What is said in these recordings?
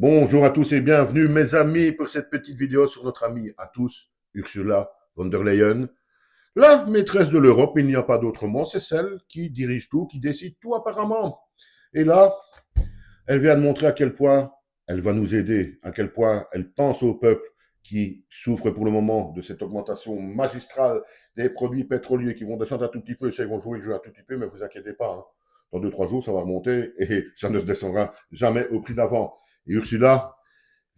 Bonjour à tous et bienvenue mes amis pour cette petite vidéo sur notre amie à tous, Ursula von der Leyen. La maîtresse de l'Europe, il n'y a pas d'autre mot, c'est celle qui dirige tout, qui décide tout apparemment. Et là, elle vient de montrer à quel point elle va nous aider, à quel point elle pense au peuple qui souffre pour le moment de cette augmentation magistrale des produits pétroliers qui vont descendre un tout petit peu, ça ils vont jouer le jeu un tout petit peu, mais vous inquiétez pas, hein. Dans 2-3 jours, ça va remonter et ça ne redescendra jamais au prix d'avant. Et Ursula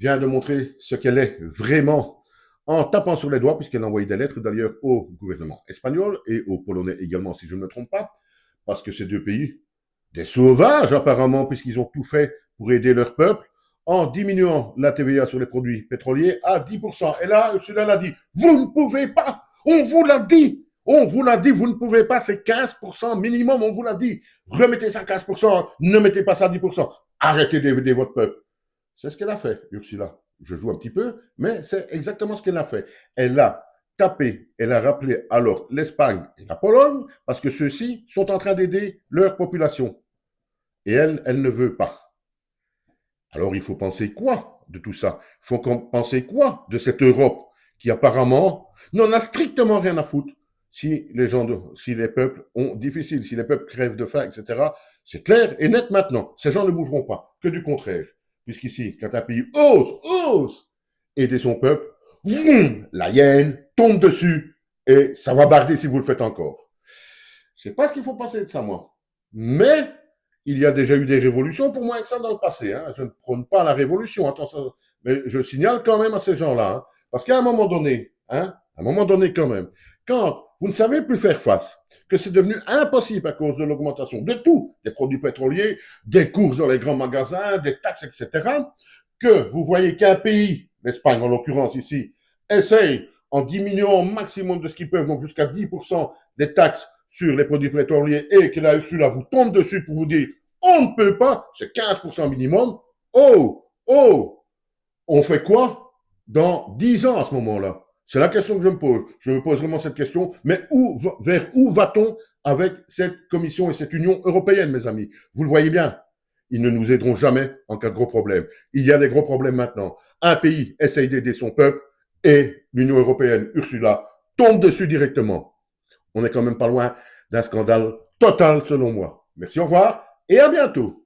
vient de montrer ce qu'elle est vraiment en tapant sur les doigts, puisqu'elle a envoyé des lettres d'ailleurs au gouvernement espagnol et aux Polonais également, si je ne me trompe pas, parce que ces deux pays, des sauvages apparemment, puisqu'ils ont tout fait pour aider leur peuple, en diminuant la TVA sur les produits pétroliers à 10%. Et là, Ursula l'a dit, vous ne pouvez pas, on vous l'a dit, on vous l'a dit, vous ne pouvez pas, c'est 15% minimum, on vous l'a dit. Remettez ça à 15%, ne mettez pas ça à 10%. Arrêtez d'aider votre peuple. C'est ce qu'elle a fait, Ursula. Je joue un petit peu, mais c'est exactement ce qu'elle a fait. Elle a tapé, elle a rappelé alors l'Espagne et la Pologne, parce que ceux-ci sont en train d'aider leur population. Et elle ne veut pas. Alors il faut penser quoi de tout ça? Il faut penser quoi de cette Europe qui apparemment n'en a strictement rien à foutre si si les peuples ont difficile, si les peuples crèvent de faim, etc. C'est clair et net maintenant. Ces gens ne bougeront pas, que du contraire. Puisqu'ici, quand un pays ose aider son peuple, vroom, la hyène tombe dessus et ça va barder si vous le faites encore. Je ne sais pas ce qu'il faut penser de ça, moi. Mais il y a déjà eu des révolutions pour moins que ça dans le passé. Hein. Je ne prône pas la révolution, attention. Mais je signale quand même à ces gens-là. Hein, parce qu'à un moment donné quand même, quand vous ne savez plus faire face, que c'est devenu impossible à cause de l'augmentation de tout, des produits pétroliers, des courses dans les grands magasins, des taxes, etc., que vous voyez qu'un pays, l'Espagne en l'occurrence ici, essaye en diminuant au maximum de ce qu'ils peuvent, donc jusqu'à 10% des taxes sur les produits pétroliers et que la Ursula vous tombe dessus pour vous dire on ne peut pas, c'est 15% minimum. Oh, on fait quoi dans 10 ans à ce moment-là? C'est la question que je me pose. Je me pose vraiment cette question. Mais vers où va-t-on avec cette commission et cette Union européenne, mes amis? Vous le voyez bien. Ils ne nous aideront jamais en cas de gros problèmes. Il y a des gros problèmes maintenant. Un pays essaye d'aider son peuple et l'Union européenne, Ursula, tombe dessus directement. On n'est quand même pas loin d'un scandale total selon moi. Merci, au revoir et à bientôt.